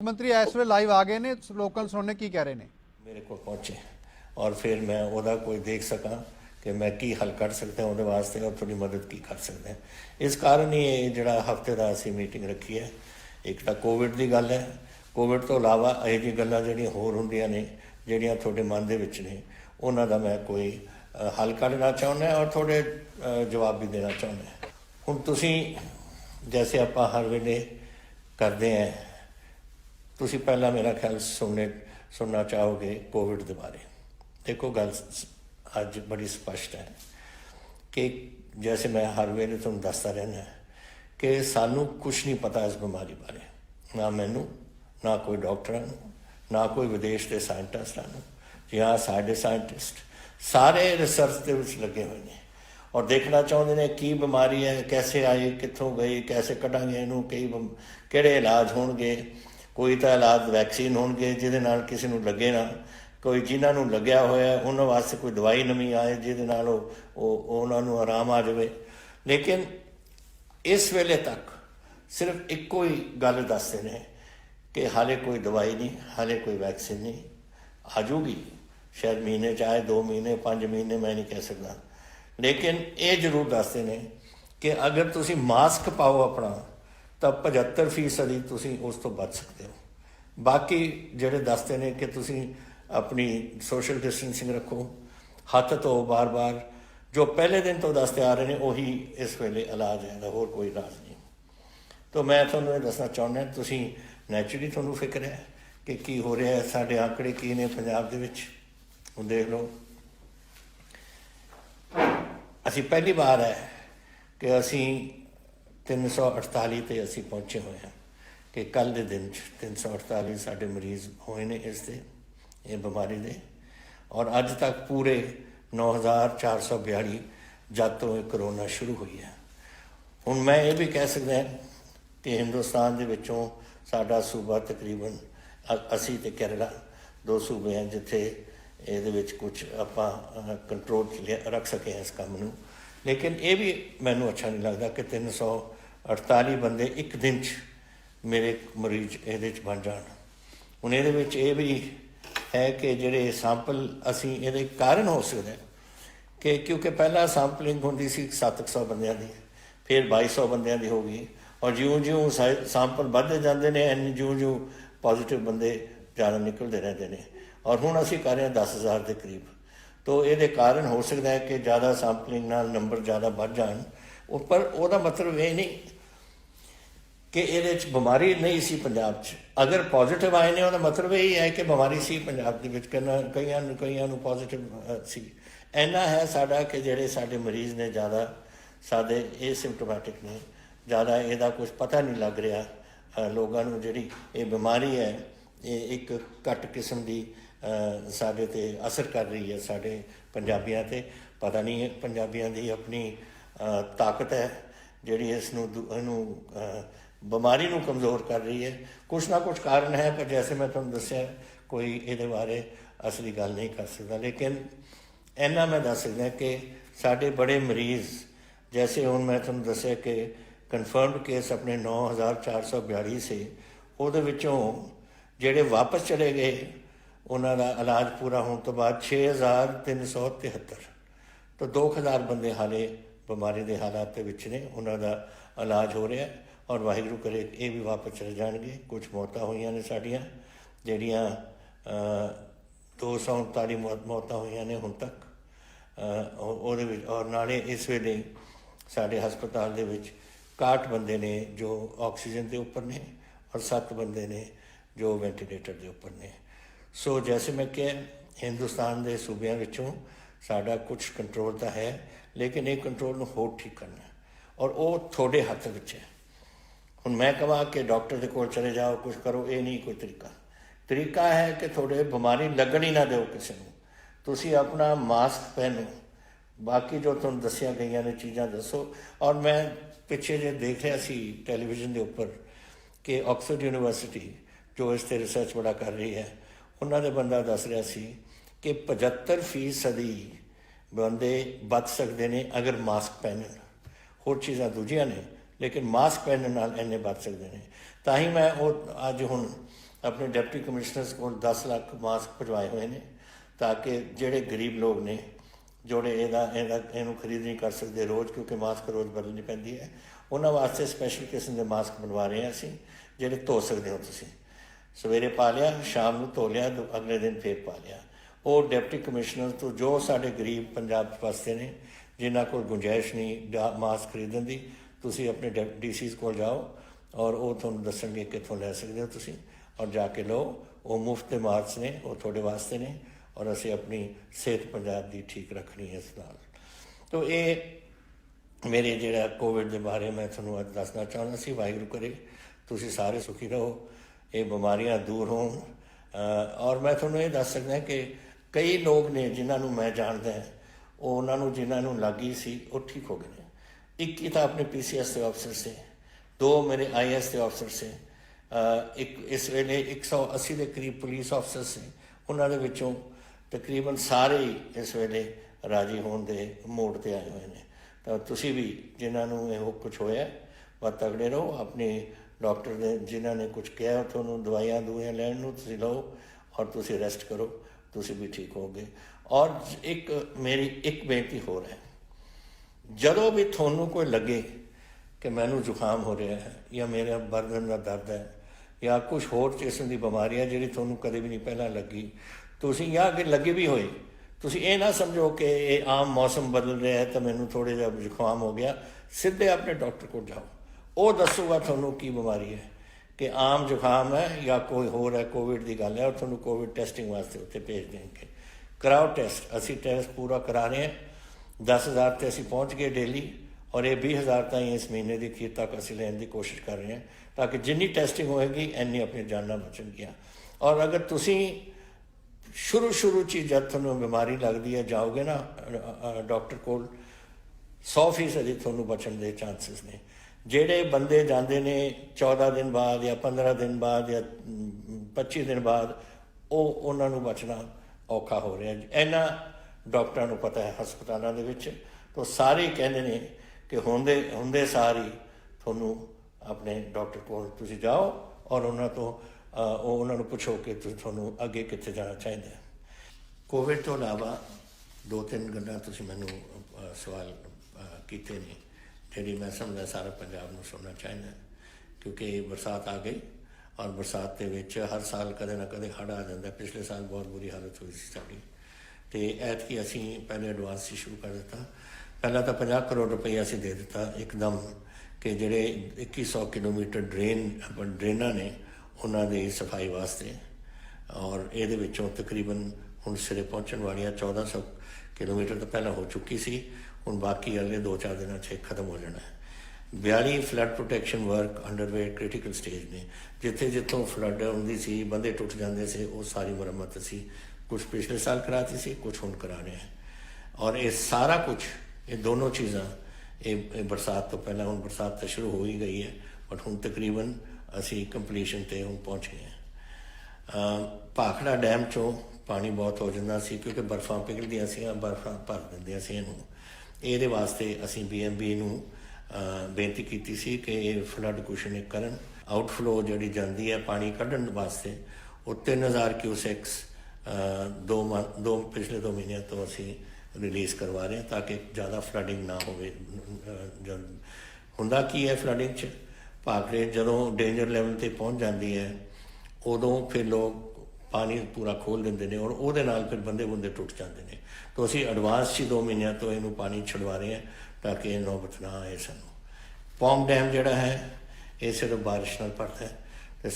मंत्री इस वे लाइव आ गए ने, लोकल सुनने की कह रहे हैं मेरे को पहुँचे और फिर मैं वह कोई देख सका कि मैं की हल कर सकता वो वास्ते और थोड़ी मदद की कर सकते हैं। इस कारण ही ये जड़ा हफ्ते का असी मीटिंग रखी है। एक तो कोविड की गल है, कोविड तो इलावा यह जी गल्लां जिहड़ियां होर हुंदियां ने जिहड़ियां थोड़े मन दे विच ने उन्हां दा मैं कोई हल करना चाहुंदा और थोड़े जवाब भी देना चाहुंदा। हुण तुसीं जैसे आपां हर वेले करते हैं, तुसीं पहला मेरा ख्याल सुनना चाहोगे कोविड के बारे। देखो गल अज बड़ी स्पष्ट है कि जैसे मैं हर वेले तुम दसता रहना कि सानू कुछ नहीं पता इस बीमारी बारे, ना मैनू ना कोई डॉक्टर ना कोई विदेश के साइंटिस्टां या साडे साइंटिस्ट सारे रिसर्च के लगे हुए हैं और देखना चाहते हैं की बीमारी है, कैसे आई, कितों गई, कैसे कढ़ांगे इनू, कई किहड़े इलाज होणगे। कोई तो इलाज वैक्सीन होणगे जिहदे नाल किसी नूं लगे ना, कोई जिन्हों लग्या होया उन्होंने वास्ते कोई दवाई नवी आए जिहदे नाल उन्होंने आराम आ जाए। लेकिन इस वेले तक सिर्फ एको ही गल दसते हैं कि हाले कोई दवाई नहीं, हाले कोई वैक्सीन नहीं, आजूगी शायद महीने चाहे 2 महीने 5 महीने, मैं नहीं कह सकता। लेकिन ये जरूर दसते हैं कि अगर तुसी मास्क पाओ अपना तो 75% तुसी उस तो बच सकते हो। बाकी जेडे दसते हैं कि तुसी अपनी सोशल डिस्टेंसिंग रखो, हाथ धो बार बार, जो पहले दिन तो दसते आ रहे हैं वही इस वेले इलाज है, होर कोई इलाज नहीं। तो मैं थोड़ा दसना चाहना, तुसी नैचुरली थोड़ा फिक्र है कि की हो रहा है, साढ़े आंकड़े की ने पंजाब दे विच। हुण देख लो असी पहली बार है कि असी 348 ते असी पहुँचे हुए हैं कि कल के दिन 348 साढ़े मरीज होए ने इसके ये बीमारी दे, और अज तक पूरे 9442 जब तो ये करोना शुरू हुई है। हुण मैं ये भी कह सकता कि हिंदुस्तान के विचों साडा सूबा तकरीबन 80 ते केरला 2 सूबे हैं जिथे ये कुछ आपां कंट्रोल रख सके हैं इस काम नूं। लेकिन ये भी मैनू अच्छा नहीं लगता कि 348 बंदे एक दिन मेरे मरीज ये बन जान। हुण ये भी है कि जिहड़े सैंपल असी ये कारण हो सकता है कि क्योंकि पहला सैंपलिंग होंदी सी 700 बंदियां दी, फिर 2200 बंदियां दी हो गई, और ज्यों ज्यों सैंपल बढ़ते जाते हैं एन ज्यों ज्यों पॉजिटिव बंदे ज़्यादा निकलते रहते हैं, और हुण असी कर रहे हैं 10,000 के करीब। तो ये कारण हो सकता है कि ज़्यादा सैंपलिंग नाल नंबर ज़्यादा बढ़ जान, पर वह मतलब ये नहीं कि ये बीमारी नहीं सी पंजाब च। अगर पॉजिटिव आए ने मतलब यही है कि बीमारी सी पंजाब के कई पॉजिटिव सी। इन्ना है साडा कि जेडे साडे मरीज ने ज़्यादा सादे एसिम्पटोमैटिक ने, ज़्यादा यदा कुछ पता नहीं लग रहा लोगों को। जी ये बीमारी है ये एक घट किस्म की साडे ते असर कर रही है, साडे पंजाबियों ते। पता नहीं पंजाबियों की अपनी ताकत है जिहड़ी इसनूं बीमारी नूं कमज़ोर कर रही है। कुछ ना कुछ कारण है, पर जैसे मैं तुहानूं दस्सिया कोई ये बारे असली गल नहीं कर सकता। लेकिन इन्ना मैं दस सकदा कि साडे बड़े मरीज़, जैसे हुण मैं तुहानूं दस्सिया कि कन्फर्म्ड केस अपने 9442 से उहदे विचों जिहड़े वापस चले गए उन्हां दा इलाज पूरा होने तो बाद 6373, तो 2000 बंदे हाले बीमारी के हालात के विच ने, उन्हां दा इलाज हो रहा है। और वाहिगुरू करे ये भी वापस चले जाएंगे। कुछ मौतां हुई ने साड़ियाँ जिहड़ियां 239 मौतां हुई ने हुण तक, और नाले इस वेले साडे हस्पताल दे विच 61 बंदे ने जो ऑक्सीजन के उपर ने, और 7 बंदे ने जो वेंटीलेटर के उपर ने। सो जैसे मैं कहा हिंदुस्तान के सूबों विचों साडा कुछ कंट्रोल तो है, लेकिन ये कंट्रोल नूं होर ठीक करना है, और वो थोड़े हथ विच है। हुण मैं कहां कि डॉक्टर के कोल चले जाओ कुछ करो, ये नहीं कोई तरीका है कि थोड़े बीमारी लगन ही ना दो किसी को। तुसी अपना मास्क पहनो, बाकी जो तुम दसिया गई ने चीज़ां दसो। और मैं पिछे जे देख रहा सी टैलीविजन के उपर कि ऑक्सफोर्ड यूनिवर्सिटी जो इस पर रिसर्च बड़ा कर रही है, उन्होंने बंदा दस रहा सी कि 75% बंदे बच सकते हैं अगर मास्क पहनन। होर चीज़ां दूजियां ने, लेकिन मास्क पहनने नाल इन्ने बच सकते हैं। तां ही मैं वो अज हुण ਆਪਣੇ ਡਿਪਟੀ ਕਮਿਸ਼ਨਰਸ ਕੋਲ 10 ਲੱਖ ਮਾਸਕ ਭਜਵਾਏ ਹੋਏ ਨੇ ਤਾਂ ਕਿ ਜਿਹੜੇ ਗਰੀਬ ਲੋਕ ਨੇ ਜਿਹੜੇ ਇਹਨੂੰ ਖਰੀਦ ਨਹੀਂ ਕਰ ਸਕਦੇ ਰੋਜ਼, ਕਿਉਂਕਿ ਮਾਸਕ ਰੋਜ਼ ਬਦਲਣੀ ਪੈਂਦੀ ਹੈ, ਉਹਨਾਂ ਵਾਸਤੇ ਸਪੈਸ਼ਲ ਕਿਸਮ ਦੇ ਮਾਸਕ ਬਣਵਾ ਰਹੇ ਹਾਂ ਅਸੀਂ, ਜਿਹੜੇ ਧੋ ਸਕਦੇ ਹੋ ਤੁਸੀਂ। ਸਵੇਰੇ ਪਾ ਲਿਆ, ਸ਼ਾਮ ਨੂੰ ਧੋ ਲਿਆ, ਅਗਲੇ ਦਿਨ ਫੇਰ ਪਾ ਲਿਆ। ਉਹ ਡਿਪਟੀ ਕਮਿਸ਼ਨਰ ਤੋਂ ਜੋ ਸਾਡੇ ਗਰੀਬ ਪੰਜਾਬ ਵਸਦੇ ਨੇ ਜਿਨ੍ਹਾਂ ਕੋਲ ਗੁੰਜਾਇਸ਼ ਨਹੀਂ ਮਾਸਕ ਖਰੀਦਣ ਦੀ, ਤੁਸੀਂ ਆਪਣੇ DCs ਕੋਲ ਜਾਓ ਔਰ ਉਹ ਤੁਹਾਨੂੰ ਦੱਸਣਗੇ ਕਿੱਥੋਂ ਲੈ ਸਕਦੇ ਹੋ ਤੁਸੀਂ, ਔਰ ਜਾ ਕੇ ਲਓ। ਉਹ ਮੁਫਤ ਦੇ ਮਾਸਕ ਨੇ, ਉਹ ਤੁਹਾਡੇ ਵਾਸਤੇ ਨੇ, ਔਰ ਅਸੀਂ ਆਪਣੀ ਸਿਹਤ ਪੰਜਾਬ ਦੀ ਠੀਕ ਰੱਖਣੀ ਹੈ ਇਸ ਨਾਲ। ਤੋ ਇਹ ਮੇਰੇ ਜਿਹੜਾ ਕੋਵਿਡ ਦੇ ਬਾਰੇ ਮੈਂ ਤੁਹਾਨੂੰ ਅੱਜ ਦੱਸਣਾ ਚਾਹੁੰਦਾ ਸੀ। ਵਾਹਿਗੁਰੂ ਕਰੇ ਤੁਸੀਂ ਸਾਰੇ ਸੁਖੀ ਰਹੋ, ਇਹ ਬਿਮਾਰੀਆਂ ਦੂਰ ਹੋਣ। ਔਰ ਮੈਂ ਤੁਹਾਨੂੰ ਇਹ ਦੱਸ ਸਕਦਾ ਕਿ ਕਈ ਲੋਕ ਨੇ ਜਿਨ੍ਹਾਂ ਨੂੰ ਮੈਂ ਜਾਣਦਾ, ਉਹ ਉਹਨਾਂ ਨੂੰ ਜਿਨ੍ਹਾਂ ਨੂੰ ਲੱਗੀ ਸੀ ਉਹ ਠੀਕ ਹੋ ਗਏ ਨੇ। 21 ਤਾਂ ਆਪਣੇ PCS ਦੇ ਅਫਸਰ ਸੇ, 2 ਮੇਰੇ IAS ਦੇ ਅਫਸਰ ਸੇ, ਇੱਕ ਇਸ ਵੇਲੇ 180 ਦੇ ਕਰੀਬ ਪੁਲਿਸ ਅਫਸਰ ਸੇ। ਉਹਨਾਂ ਦੇ ਵਿੱਚੋਂ ਤਕਰੀਬਨ ਸਾਰੇ ਹੀ ਇਸ ਵੇਲੇ ਰਾਜੀ ਹੋਣ ਦੇ ਮੋੜ 'ਤੇ ਆਏ ਹੋਏ ਨੇ। ਤਾਂ ਤੁਸੀਂ ਵੀ ਜਿਨ੍ਹਾਂ ਨੂੰ ਇਹ ਕੁਝ ਹੋਇਆ, ਬਸ ਤਗੜੇ ਰਹੋ। ਆਪਣੇ ਡਾਕਟਰ ਨੇ ਜਿਨ੍ਹਾਂ ਨੇ ਕੁਝ ਕਿਹਾ ਤੁਹਾਨੂੰ ਦਵਾਈਆਂ ਲੈਣ ਨੂੰ, ਤੁਸੀਂ ਲਓ ਔਰ ਤੁਸੀਂ ਰੈਸਟ ਕਰੋ, ਤੁਸੀਂ ਵੀ ਠੀਕ ਹੋਗੇ। ਔਰ ਮੇਰੀ ਇੱਕ ਬੇਨਤੀ ਹੋਰ ਹੈ, ਜਦੋਂ ਵੀ ਤੁਹਾਨੂੰ ਕੋਈ ਲੱਗੇ ਕਿ ਮੈਨੂੰ ਜ਼ੁਕਾਮ ਹੋ ਰਿਹਾ ਹੈ ਜਾਂ ਮੇਰੇ ਬਰਦਨ ਦਾ ਦਰਦ ਹੈ ਜਾਂ ਕੁਝ ਹੋਰ ਕਿਸਮ ਦੀ ਬਿਮਾਰੀ ਹੈ ਜਿਹੜੀ ਤੁਹਾਨੂੰ ਕਦੇ ਵੀ ਨਹੀਂ ਪਹਿਲਾਂ ਲੱਗੀ, ਤੁਸੀਂ ਜਾਂ ਅੱਗੇ ਲੱਗੀ ਵੀ ਹੋਏ, ਤੁਸੀਂ ਇਹ ਨਾ ਸਮਝੋ ਕਿ ਇਹ ਆਮ ਮੌਸਮ ਬਦਲ ਰਿਹਾ ਹੈ ਤਾਂ ਮੈਨੂੰ ਥੋੜ੍ਹਾ ਜਿਹਾ ਜ਼ੁਕਾਮ ਹੋ ਗਿਆ। ਸਿੱਧੇ ਆਪਣੇ ਡਾਕਟਰ ਕੋਲ ਜਾਓ, ਉਹ ਦੱਸੂਗਾ ਤੁਹਾਨੂੰ ਕੀ ਬਿਮਾਰੀ ਹੈ, ਕਿ ਆਮ ਜ਼ੁਕਾਮ ਹੈ ਜਾਂ ਕੋਈ ਹੋਰ ਹੈ, ਕੋਵਿਡ ਦੀ ਗੱਲ ਹੈ, ਔਰ ਤੁਹਾਨੂੰ ਕੋਵਿਡ ਟੈਸਟਿੰਗ ਵਾਸਤੇ ਉੱਥੇ ਭੇਜ ਦੇਣਗੇ। ਕਰਾਓ ਟੈਸਟ। ਅਸੀਂ ਟੈਸਟ ਪੂਰਾ ਕਰਾ ਰਹੇ ਹਾਂ। 10,000 ਤੇ ਅਸੀਂ ਪਹੁੰਚ ਗਏ ਡੇਲੀ, ਔਰ ਇਹ 20,000 ਤਾਈਂ ਇਸ ਮਹੀਨੇ ਦੀ ਅਖੀਰ ਤੱਕ ਅਸੀਂ ਲੈਣ ਦੀ ਕੋਸ਼ਿਸ਼ ਕਰ ਰਹੇ ਹਾਂ, ਤਾਂ ਕਿ ਜਿੰਨੀ ਟੈਸਟਿੰਗ ਹੋਏਗੀ ਇੰਨੀ ਆਪਣੀ ਜਾਨਾਂ ਬਚਣਗੀਆਂ। ਔਰ ਅਗਰ ਤੁਸੀਂ ਸ਼ੁਰੂ 'ਚ ਜਦ ਤੁਹਾਨੂੰ ਬਿਮਾਰੀ ਲੱਗਦੀ ਹੈ ਜਾਓਗੇ ਨਾ ਡਾਕਟਰ ਕੋਲ, 100% ਤੁਹਾਨੂੰ ਬਚਣ ਦੇ ਚਾਂਸਿਸ ਨੇ। ਜਿਹੜੇ ਬੰਦੇ ਜਾਂਦੇ ਨੇ 14 ਦਿਨ ਬਾਅਦ ਜਾਂ 15 ਦਿਨ ਬਾਅਦ ਜਾਂ 25 ਦਿਨ ਬਾਅਦ, ਉਹਨਾਂ ਨੂੰ ਬਚਣਾ ਔਖਾ ਹੋ ਰਿਹਾ। ਇਹਨਾਂ ਡਾਕਟਰਾਂ ਨੂੰ ਪਤਾ ਹੈ ਹਸਪਤਾਲਾਂ ਦੇ ਵਿੱਚ, ਤਾਂ ਸਾਰੇ ਕਹਿੰਦੇ ਨੇ ਕਿ ਹੁੰਦੇ ਸਾਰੀ ਤੁਹਾਨੂੰ ਆਪਣੇ ਡਾਕਟਰ ਕੋਲ ਤੁਸੀਂ ਜਾਓ ਔਰ ਉਹਨਾਂ ਨੂੰ ਪੁੱਛੋ ਕਿ ਤੁਹਾਨੂੰ ਅੱਗੇ ਕਿੱਥੇ ਜਾਣਾ ਚਾਹੀਦਾ ਹੈ। ਕੋਵਿਡ ਤੋਂ ਇਲਾਵਾ 2-3 ਗੱਲਾਂ ਤੁਸੀਂ ਮੈਨੂੰ ਸਵਾਲ ਕੀਤੇ ਨੇ, ਜਿਹੜੀ ਮੈਂ ਸਮਝਦਾ ਸਾਰਾ ਪੰਜਾਬ ਨੂੰ ਸੁਣਨਾ ਚਾਹੀਦਾ, ਕਿਉਂਕਿ ਬਰਸਾਤ ਆ ਗਈ ਔਰ ਬਰਸਾਤ ਦੇ ਵਿੱਚ ਹਰ ਸਾਲ ਕਦੇ ਨਾ ਕਦੇ ਹੜ੍ਹ ਆ ਜਾਂਦਾ। ਪਿਛਲੇ ਸਾਲ ਬਹੁਤ ਬੁਰੀ ਹਾਲਤ ਹੋਈ ਸੀ ਸਾਡੀ, ਅਤੇ ਐਤਕੀ ਅਸੀਂ ਪਹਿਲੇ ਐਡਵਾਂਸ ਹੀ ਸ਼ੁਰੂ ਕਰ ਦਿੱਤਾ। ਪਹਿਲਾਂ ਤਾਂ 50 ਕਰੋੜ ਰੁਪਈਆ ਅਸੀਂ ਦੇ ਦਿੱਤਾ ਇੱਕਦਮ, ਕਿ ਜਿਹੜੇ 2100 ਕਿਲੋਮੀਟਰ ਡਰੇਨਾਂ ਨੇ ਉਹਨਾਂ ਦੀ ਸਫਾਈ ਵਾਸਤੇ, ਔਰ ਇਹਦੇ ਵਿੱਚੋਂ ਤਕਰੀਬਨ ਹੁਣ ਸਿਰੇ ਪਹੁੰਚਣ ਵਾਲੀਆਂ 1400 ਕਿਲੋਮੀਟਰ ਤਾਂ ਪਹਿਲਾਂ ਹੋ ਚੁੱਕੀ ਸੀ, ਹੁਣ ਬਾਕੀ ਅਗਲੇ 2-4 ਦਿਨਾਂ 'ਚ ਖਤਮ ਹੋ ਜਾਣਾ ਹੈ। 42 flood protection work underway critical stage ਨੇ, ਜਿੱਥੋਂ ਫਲੱਡ ਹੁੰਦੀ ਸੀ, ਬੰਦੇ ਟੁੱਟ ਜਾਂਦੇ ਸੀ, ਉਹ ਸਾਰੀ ਮੁਰੰਮਤ ਅਸੀਂ ਕੁਝ ਪਿਛਲੇ ਸਾਲ ਕਰਾਤੀ ਸੀ, ਕੁਝ ਹੁਣ ਕਰਾ ਰਹੇ ਹਾਂ। ਔਰ ਇਹ ਸਾਰਾ ਕੁਝ, ਇਹ ਦੋਨੋਂ ਚੀਜ਼ਾਂ ਇਹ ਬਰਸਾਤ ਤੋਂ ਪਹਿਲਾਂ, ਹੁਣ ਬਰਸਾਤ ਤਾਂ ਸ਼ੁਰੂ ਹੋ ਹੀ ਗਈ ਹੈ, ਬਟ ਹੁਣ ਤਕਰੀਬਨ ਅਸੀਂ ਕੰਪਲੀਸ਼ਨ 'ਤੇ ਹੁਣ ਪਹੁੰਚ ਗਏ ਹਾਂ। ਭਾਖੜਾ ਡੈਮ 'ਚੋਂ ਪਾਣੀ ਬਹੁਤ ਹੋ ਜਾਂਦਾ ਸੀ, ਕਿਉਂਕਿ ਬਰਫਾਂ ਪਿਘਲਦੀਆਂ ਸੀ, ਬਰਫਾਂ ਭਰ ਦਿੰਦੀਆਂ ਸੀ ਇਹਨੂੰ। ਇਹਦੇ ਵਾਸਤੇ ਅਸੀਂ BMB ਨੂੰ ਬੇਨਤੀ ਕੀਤੀ ਸੀ ਕਿ ਇਹ ਫਲੱਡ ਕੁਸ਼ਨ ਕਰਨ। ਆਊਟਫਲੋ ਜਿਹੜੀ ਜਾਂਦੀ ਹੈ ਪਾਣੀ ਕੱਢਣ ਵਾਸਤੇ, ਉਹ 3000 ਕਿਊਸੈਕਸ ਪਿਛਲੇ 2 ਮਹੀਨਿਆਂ ਤੋਂ ਅਸੀਂ ਰਿਲੀਜ਼ ਕਰਵਾ ਰਹੇ ਹਾਂ, ਤਾਂ ਕਿ ਜ਼ਿਆਦਾ ਫਲੱਡਿੰਗ ਨਾ ਹੋਵੇ। ਹੁੰਦਾ ਕੀ ਹੈ ਫਲੱਡਿੰਗ 'ਚ, ਭਾਖੜੇ ਜਦੋਂ ਡੇਂਜਰ ਲੈਵਲ 'ਤੇ ਪਹੁੰਚ ਜਾਂਦੀ ਹੈ, ਉਦੋਂ ਫਿਰ ਲੋਕ ਪਾਣੀ ਪੂਰਾ ਖੋਲ੍ਹ ਦਿੰਦੇ ਨੇ, ਔਰ ਉਹਦੇ ਨਾਲ ਫਿਰ ਬੰਦੇ ਟੁੱਟ ਜਾਂਦੇ ਨੇ। ਤਾਂ ਅਸੀਂ ਐਡਵਾਂਸ 'ਚ 2 ਮਹੀਨਿਆਂ ਤੋਂ ਇਹਨੂੰ ਪਾਣੀ ਛਡਵਾ ਰਹੇ ਹਾਂ, ਤਾਂ ਕਿ ਇਹ ਨੌਬਤ ਨਾ ਆਏ ਸਾਨੂੰ। ਪੌਂਗ ਡੈਮ ਜਿਹੜਾ ਹੈ ਇਹ ਸਿਰਫ ਬਾਰਿਸ਼ ਨਾਲ ਭਰਦਾ ਹੈ, ਅਤੇ